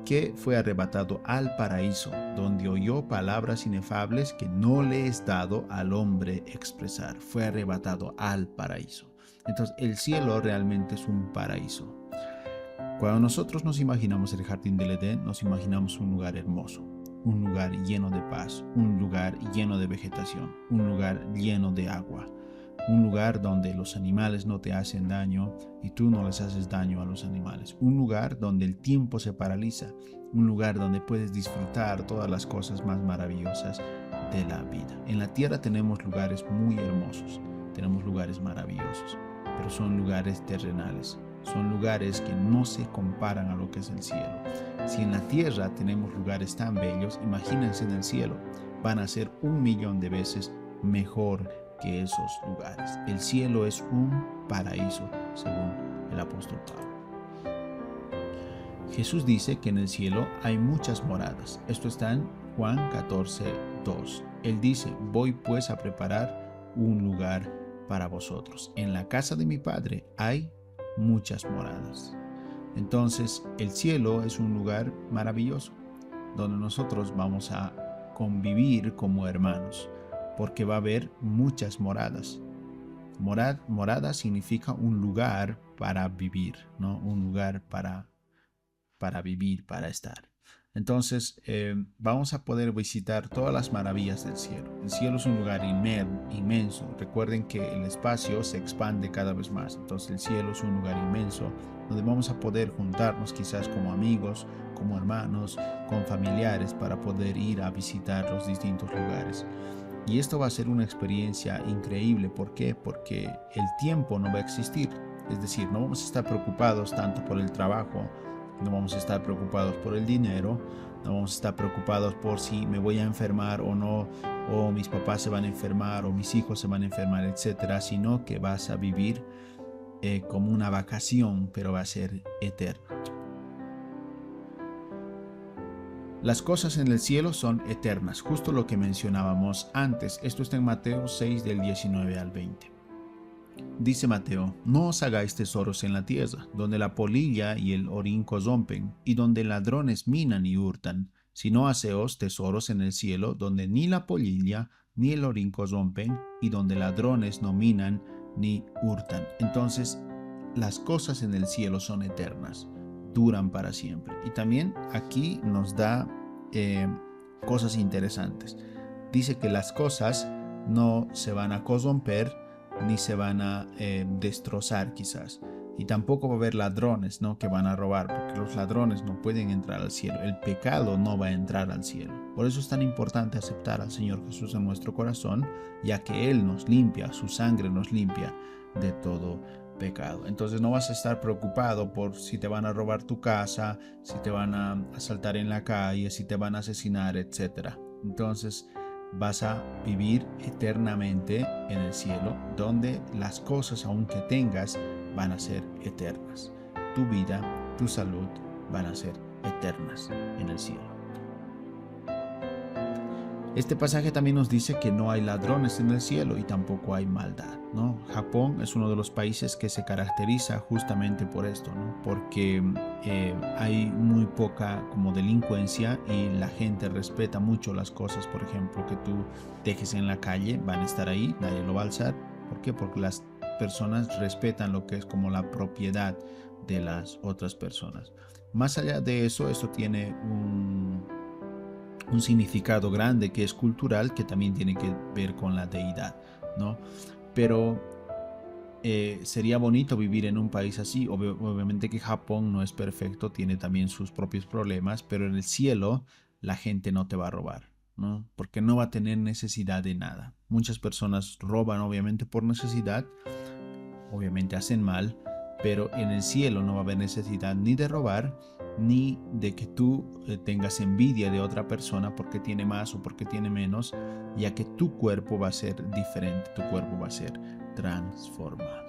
que fue arrebatado al paraíso, donde oyó palabras inefables que no le es dado al hombre expresar. Fue arrebatado al paraíso. Entonces, el cielo realmente es un paraíso. Cuando nosotros nos imaginamos el jardín del Edén, nos imaginamos un lugar hermoso, un lugar lleno de paz, un lugar lleno de vegetación, un lugar lleno de agua, un lugar donde los animales no te hacen daño y tú no les haces daño a los animales, un lugar donde el tiempo se paraliza, un lugar donde puedes disfrutar todas las cosas más maravillosas de la vida. En la tierra tenemos lugares muy hermosos, tenemos lugares maravillosos, pero son lugares terrenales. Son lugares que no se comparan a lo que es el cielo. Si en la tierra tenemos lugares tan bellos, imagínense en el cielo. Van a ser 1,000,000 de veces mejor que esos lugares. El cielo es un paraíso, según el apóstol Pablo. Jesús dice que en el cielo hay muchas moradas. Esto está en Juan 14:2. Él dice, voy pues a preparar un lugar para vosotros. En la casa de mi Padre hay muchas moradas. Entonces, el cielo es un lugar maravilloso, donde nosotros vamos a convivir como hermanos, porque va a haber muchas moradas. Morada significa un lugar para vivir, ¿no? Un lugar para vivir, para estar. Entonces, vamos a poder visitar todas las maravillas del cielo. El cielo es un lugar inmenso. Recuerden que el espacio se expande cada vez más. Entonces, el cielo es un lugar inmenso donde vamos a poder juntarnos quizás como amigos, como hermanos, con familiares para poder ir a visitar los distintos lugares. Y esto va a ser una experiencia increíble. ¿Por qué? Porque el tiempo no va a existir. Es decir, no vamos a estar preocupados tanto por el trabajo, no vamos a estar preocupados por el dinero, no vamos a estar preocupados por si me voy a enfermar o no, o mis papás se van a enfermar, o mis hijos se van a enfermar, etcétera, sino que vas a vivir como una vacación, pero va a ser eterna. Las cosas en el cielo son eternas, justo lo que mencionábamos antes. Esto está en Mateo 6 del 19 al 20. Dice Mateo, no os hagáis tesoros en la tierra, donde la polilla y el orín corrompen, y donde ladrones minan y hurtan, sino haceos tesoros en el cielo, donde ni la polilla ni el orín corrompen, y donde ladrones no minan ni hurtan. Entonces, las cosas en el cielo son eternas, duran para siempre. Y también aquí nos da cosas interesantes. Dice que las cosas no se van a corromper ni se van a destrozar quizás. Y tampoco va a haber ladrones, ¿no?, que van a robar, porque los ladrones no pueden entrar al cielo. El pecado no va a entrar al cielo. Por eso es tan importante aceptar al Señor Jesús en nuestro corazón, ya que Él nos limpia, su sangre nos limpia de todo pecado. Entonces no vas a estar preocupado por si te van a robar tu casa, si te van a asaltar en la calle, si te van a asesinar, etc. Entonces vas a vivir eternamente en el cielo, donde las cosas, aunque tengas, van a ser eternas. Tu vida, tu salud van a ser eternas en el cielo. Este pasaje también nos dice que no hay ladrones en el cielo y tampoco hay maldad, ¿no? Japón es uno de los países que se caracteriza justamente por esto, ¿no? Porque hay muy poca como delincuencia y la gente respeta mucho las cosas. Por ejemplo, que tú dejes en la calle, van a estar ahí, nadie lo va a alzar. ¿Por qué? Porque las personas respetan lo que es como la propiedad de las otras personas. Más allá de eso, esto tiene un significado grande que es cultural, que también tiene que ver con la deidad, ¿no? Pero sería bonito vivir en un país así. Obviamente que Japón no es perfecto, tiene también sus propios problemas, pero en el cielo la gente no te va a robar, ¿no? Porque no va a tener necesidad de nada. Muchas personas roban obviamente por necesidad, obviamente hacen mal, pero en el cielo no va a haber necesidad ni de robar, ni de que tú tengas envidia de otra persona porque tiene más o porque tiene menos, ya que tu cuerpo va a ser diferente, tu cuerpo va a ser transformado.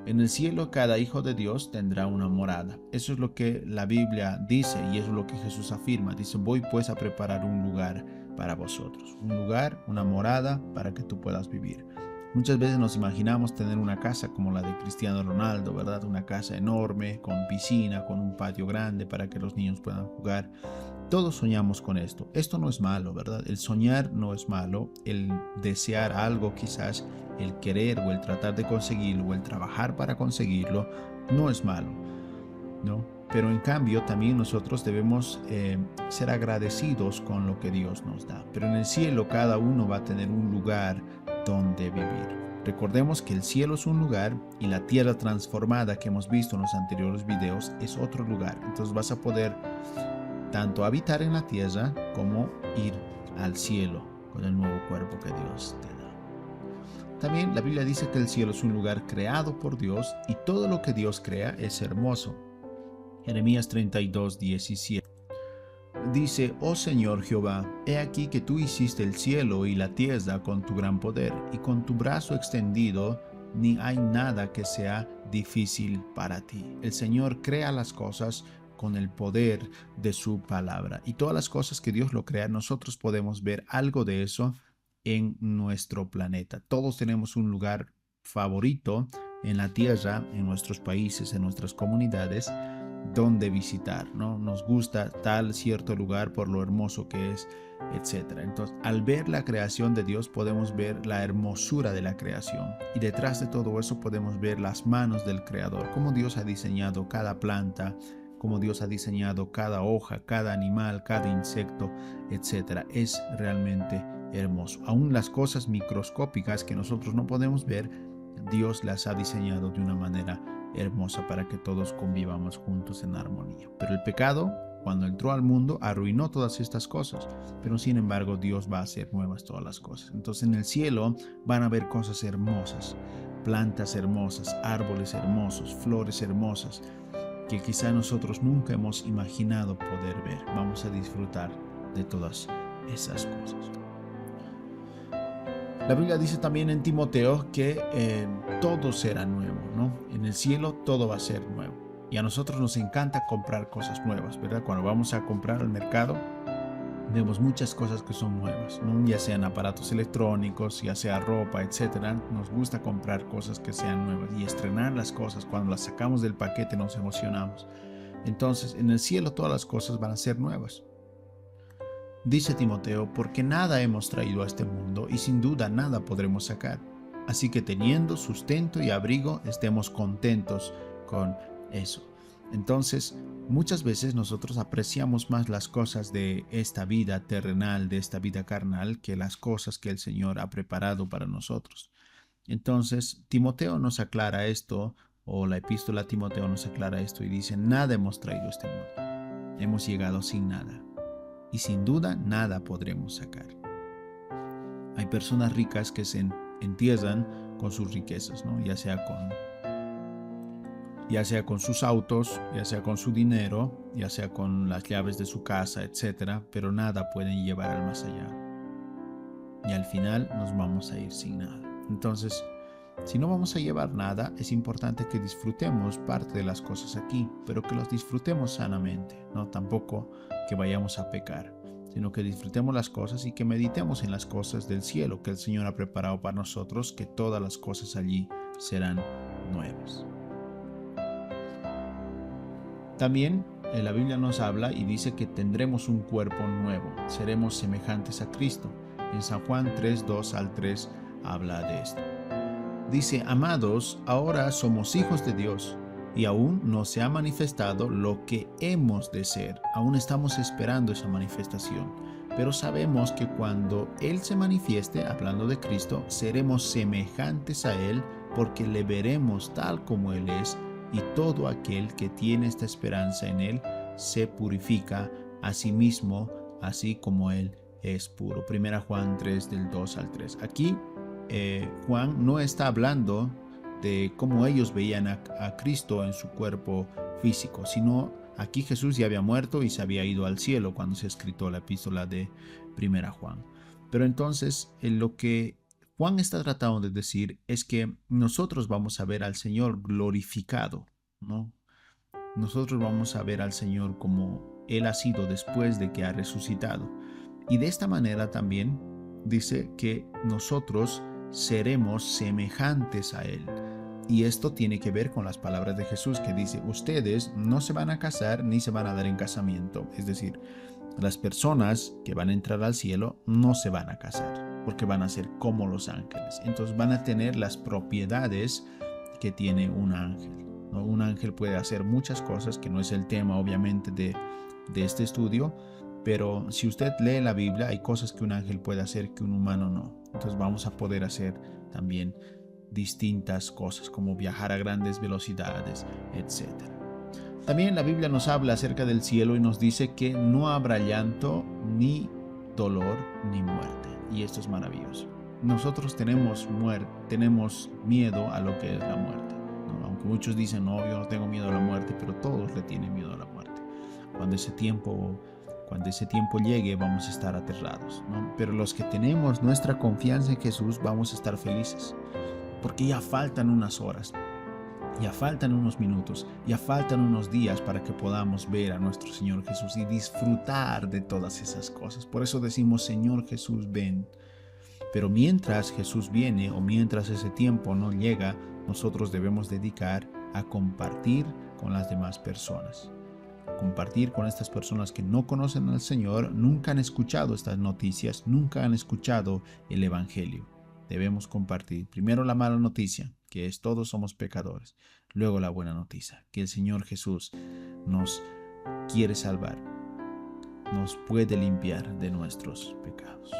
En el cielo cada hijo de Dios tendrá una morada. Eso es lo que la Biblia dice y eso es lo que Jesús afirma. Dice, voy pues a preparar un lugar para vosotros. Un lugar, una morada para que tú puedas vivir. Muchas veces nos imaginamos tener una casa como la de Cristiano Ronaldo, ¿verdad? Una casa enorme, con piscina, con un patio grande para que los niños puedan jugar. Todos soñamos con esto. Esto no es malo, ¿verdad? El soñar no es malo. El desear algo quizás, el querer o el tratar de conseguirlo o el trabajar para conseguirlo, no es malo, ¿no? Pero en cambio también nosotros debemos ser agradecidos con lo que Dios nos da. Pero en el cielo cada uno va a tener un lugar donde vivir. Recordemos que el cielo es un lugar y la tierra transformada que hemos visto en los anteriores videos es otro lugar. Entonces vas a poder tanto habitar en la tierra como ir al cielo con el nuevo cuerpo que Dios te da. También la Biblia dice que el cielo es un lugar creado por Dios y todo lo que Dios crea es hermoso. Jeremías 32:17. Dice, oh Señor Jehová, he aquí que tú hiciste el cielo y la tierra con tu gran poder, y con tu brazo extendido, ni hay nada que sea difícil para ti. El Señor crea las cosas con el poder de su palabra. Y todas las cosas que Dios lo crea, nosotros podemos ver algo de eso en nuestro planeta. Todos tenemos un lugar favorito en la tierra, en nuestros países, en nuestras comunidades, donde visitar, ¿no? Nos gusta tal cierto lugar por lo hermoso que es, etcétera. Entonces, al ver la creación de Dios, podemos ver la hermosura de la creación. Y detrás de todo eso podemos ver las manos del Creador, cómo Dios ha diseñado cada planta, cómo Dios ha diseñado cada hoja, cada animal, cada insecto, etcétera. Es realmente hermoso. Aún las cosas microscópicas que nosotros no podemos ver, Dios las ha diseñado de una manera hermosa para que todos convivamos juntos en armonía. Pero el pecado, cuando entró al mundo, arruinó todas estas cosas. Pero sin embargo, Dios va a hacer nuevas todas las cosas. Entonces en el cielo van a haber cosas hermosas, plantas hermosas, árboles hermosos, flores hermosas, que quizá nosotros nunca hemos imaginado poder ver. Vamos a disfrutar de todas esas cosas. La Biblia dice también en Timoteo que todo será nuevo, ¿no? En el cielo todo va a ser nuevo. Y a nosotros nos encanta comprar cosas nuevas, ¿verdad? Cuando vamos a comprar al mercado, vemos muchas cosas que son nuevas, ¿no? Ya sean aparatos electrónicos, ya sea ropa, etcétera. Nos gusta comprar cosas que sean nuevas y estrenar las cosas. Cuando las sacamos del paquete nos emocionamos. Entonces, en el cielo todas las cosas van a ser nuevas. Dice Timoteo, porque nada hemos traído a este mundo y sin duda nada podremos sacar. Así que teniendo sustento y abrigo, estemos contentos con eso. Entonces, muchas veces nosotros apreciamos más las cosas de esta vida terrenal, de esta vida carnal, que las cosas que el Señor ha preparado para nosotros. Entonces, Timoteo nos aclara esto, o la epístola a Timoteo nos aclara esto y dice, nada hemos traído a este mundo. Hemos llegado sin nada. Y sin duda nada podremos sacar. Hay personas ricas que se entierran con sus riquezas, ¿no? ya sea con sus autos, ya sea con su dinero, ya sea con las llaves de su casa, etcétera, pero nada pueden llevar al más allá. Y al final nos vamos a ir sin nada. Entonces, si no vamos a llevar nada, es importante que disfrutemos parte de las cosas aquí, pero que los disfrutemos sanamente, no tampoco que vayamos a pecar, sino que disfrutemos las cosas y que meditemos en las cosas del cielo que el Señor ha preparado para nosotros, que todas las cosas allí serán nuevas. También la Biblia nos habla y dice que tendremos un cuerpo nuevo, seremos semejantes a Cristo. En San Juan 3, 2 al 3 habla de esto. Dice, amados, ahora somos hijos de Dios y aún no se ha manifestado lo que hemos de ser. Aún estamos esperando esa manifestación. Pero sabemos que cuando Él se manifieste, hablando de Cristo, seremos semejantes a Él porque le veremos tal como Él es, y todo aquel que tiene esta esperanza en Él se purifica a sí mismo, así como Él es puro. 1 Juan 3 del 2 al 3. Aquí Juan no está hablando de cómo ellos veían a Cristo en su cuerpo físico, sino aquí Jesús ya había muerto y se había ido al cielo cuando se escribió la epístola de 1 Juan. Pero entonces lo que Juan está tratando de decir es que nosotros vamos a ver al Señor glorificado, ¿no? Nosotros vamos a ver al Señor como Él ha sido después de que ha resucitado. Y de esta manera también dice que nosotros seremos semejantes a Él. Y esto tiene que ver con las palabras de Jesús que dice, ustedes no se van a casar ni se van a dar en casamiento. Es decir, las personas que van a entrar al cielo no se van a casar porque van a ser como los ángeles. Entonces van a tener las propiedades que tiene un ángel, ¿no? Un ángel puede hacer muchas cosas, que no es el tema obviamente de este estudio, pero si usted lee la Biblia, hay cosas que un ángel puede hacer que un humano no. Entonces vamos a poder hacer también distintas cosas como viajar a grandes velocidades, etc. También la Biblia nos habla acerca del cielo y nos dice que no habrá llanto, ni dolor, ni muerte. Y esto es maravilloso. Nosotros tenemos miedo a lo que es la muerte, ¿no? Aunque muchos dicen, no, yo no tengo miedo a la muerte, pero todos le tienen miedo a la muerte. Cuando ese tiempo llegue, vamos a estar aterrados, ¿no? Pero los que tenemos nuestra confianza en Jesús, vamos a estar felices, porque ya faltan unas horas. Ya faltan unos minutos, ya faltan unos días para que podamos ver a nuestro Señor Jesús y disfrutar de todas esas cosas. Por eso decimos, Señor Jesús, ven. Pero mientras Jesús viene o mientras ese tiempo no llega, nosotros debemos dedicar a compartir con las demás personas. Compartir con estas personas que no conocen al Señor, nunca han escuchado estas noticias, nunca han escuchado el Evangelio. Debemos compartir primero la mala noticia, que es todos somos pecadores. Luego la buena noticia, que el Señor Jesús nos quiere salvar, nos puede limpiar de nuestros pecados.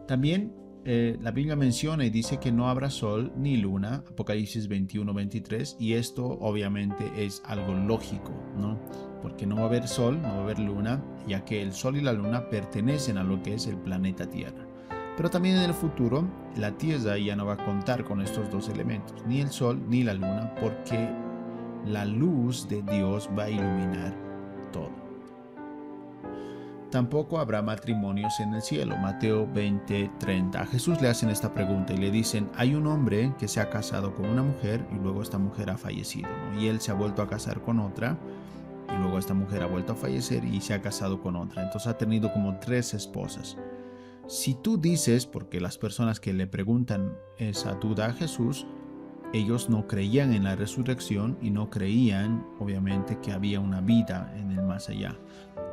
También la Biblia menciona y dice que no habrá sol ni luna, Apocalipsis 21-23, y esto obviamente es algo lógico, ¿no? Porque no va a haber sol, no va a haber luna, ya que el sol y la luna pertenecen a lo que es el planeta Tierra. Pero también en el futuro, la Tierra ya no va a contar con estos dos elementos, ni el sol ni la luna, porque la luz de Dios va a iluminar todo. Tampoco habrá matrimonios en el cielo. Mateo 20:30. A Jesús le hacen esta pregunta y le dicen, hay un hombre que se ha casado con una mujer y luego esta mujer ha fallecido, ¿no? Y él se ha vuelto a casar con otra y luego esta mujer ha vuelto a fallecer y se ha casado con otra. Entonces ha tenido como 3 esposas. Si tú dices, porque las personas que le preguntan esa duda a Jesús, ellos no creían en la resurrección y no creían, obviamente, que había una vida en el más allá.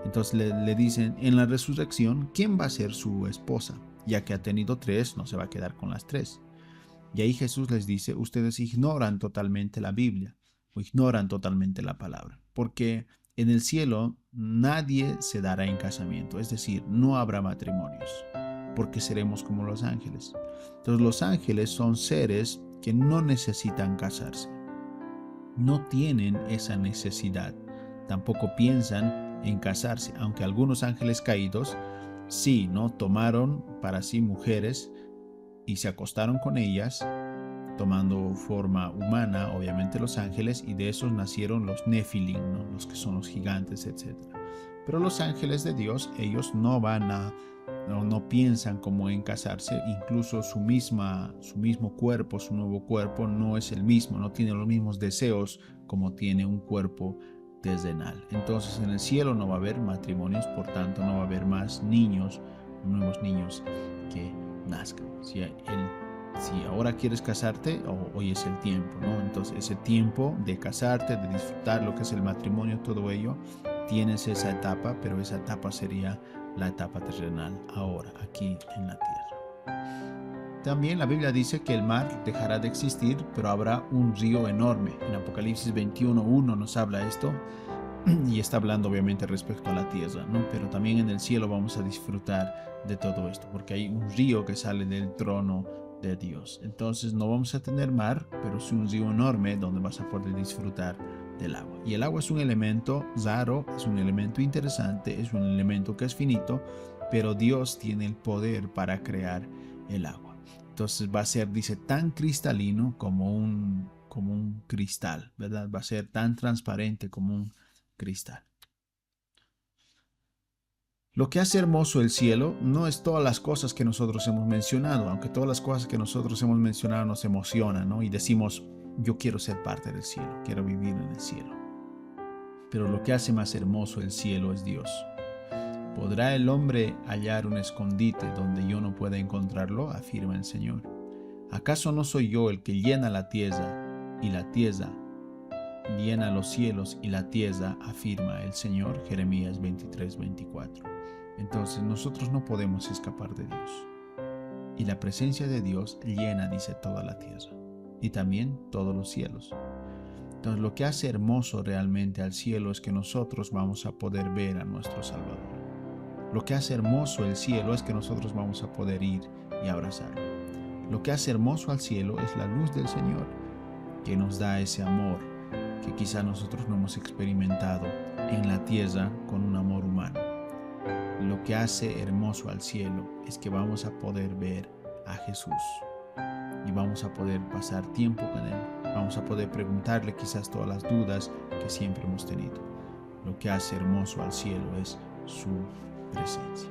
Entonces le dicen, en la resurrección, ¿quién va a ser su esposa? Ya que ha tenido 3, no se va a quedar con las 3. Y ahí Jesús les dice, ustedes ignoran totalmente la Biblia o ignoran totalmente la palabra, porque en el cielo nadie se dará en casamiento, es decir, no habrá matrimonios, porque seremos como los ángeles. Entonces los ángeles son seres que no necesitan casarse, no tienen esa necesidad, tampoco piensan en casarse, aunque algunos ángeles caídos sí, ¿no? Tomaron para sí mujeres y se acostaron con ellas, tomando forma humana, obviamente los ángeles, y de esos nacieron los Nefilim, ¿no? Los que son los gigantes, etc. Pero los ángeles de Dios, ellos no piensan como en casarse, incluso su mismo cuerpo, su nuevo cuerpo no es el mismo, no tiene los mismos deseos como tiene un cuerpo terrenal. Entonces en el cielo no va a haber matrimonios, por tanto no va a haber más niños, nuevos niños que nazcan. Si ahora quieres casarte, hoy es el tiempo, ¿no? Entonces ese tiempo de casarte, de disfrutar lo que es el matrimonio, todo ello, tienes esa etapa, pero esa etapa sería la etapa terrenal, ahora, aquí en la tierra. También la Biblia dice que el mar dejará de existir, pero habrá un río enorme. En Apocalipsis 21:1 nos habla esto, y está hablando obviamente respecto a la tierra, ¿no? Pero también en el cielo vamos a disfrutar de todo esto, porque hay un río que sale del trono de Dios. Entonces no vamos a tener mar, pero sí un río enorme donde vas a poder disfrutar del agua. Y el agua es un elemento raro, es un elemento interesante, es un elemento que es finito, pero Dios tiene el poder para crear el agua. Entonces va a ser, dice, tan cristalino como un cristal, ¿verdad? Va a ser tan transparente como un cristal. Lo que hace hermoso el cielo no es todas las cosas que nosotros hemos mencionado, aunque todas las cosas que nosotros hemos mencionado nos emocionan, ¿no? Y decimos, yo quiero ser parte del cielo, quiero vivir en el cielo. Pero lo que hace más hermoso el cielo es Dios. ¿Podrá el hombre hallar un escondite donde yo no pueda encontrarlo?, afirma el Señor. ¿Acaso no soy yo el que llena la tierra y la tierra llena los cielos y la tierra?, afirma el Señor, Jeremías 23:24. Entonces nosotros no podemos escapar de Dios. Y la presencia de Dios llena, dice, toda la tierra y también todos los cielos. Entonces lo que hace hermoso realmente al cielo es que nosotros vamos a poder ver a nuestro Salvador. Lo que hace hermoso el cielo es que nosotros vamos a poder ir y abrazarlo. Lo que hace hermoso al cielo es la luz del Señor, que nos da ese amor que quizá nosotros no hemos experimentado en la tierra con un amor humano. Lo que hace hermoso al cielo es que vamos a poder ver a Jesús y vamos a poder pasar tiempo con Él. Vamos a poder preguntarle quizás todas las dudas que siempre hemos tenido. Lo que hace hermoso al cielo es su presencia.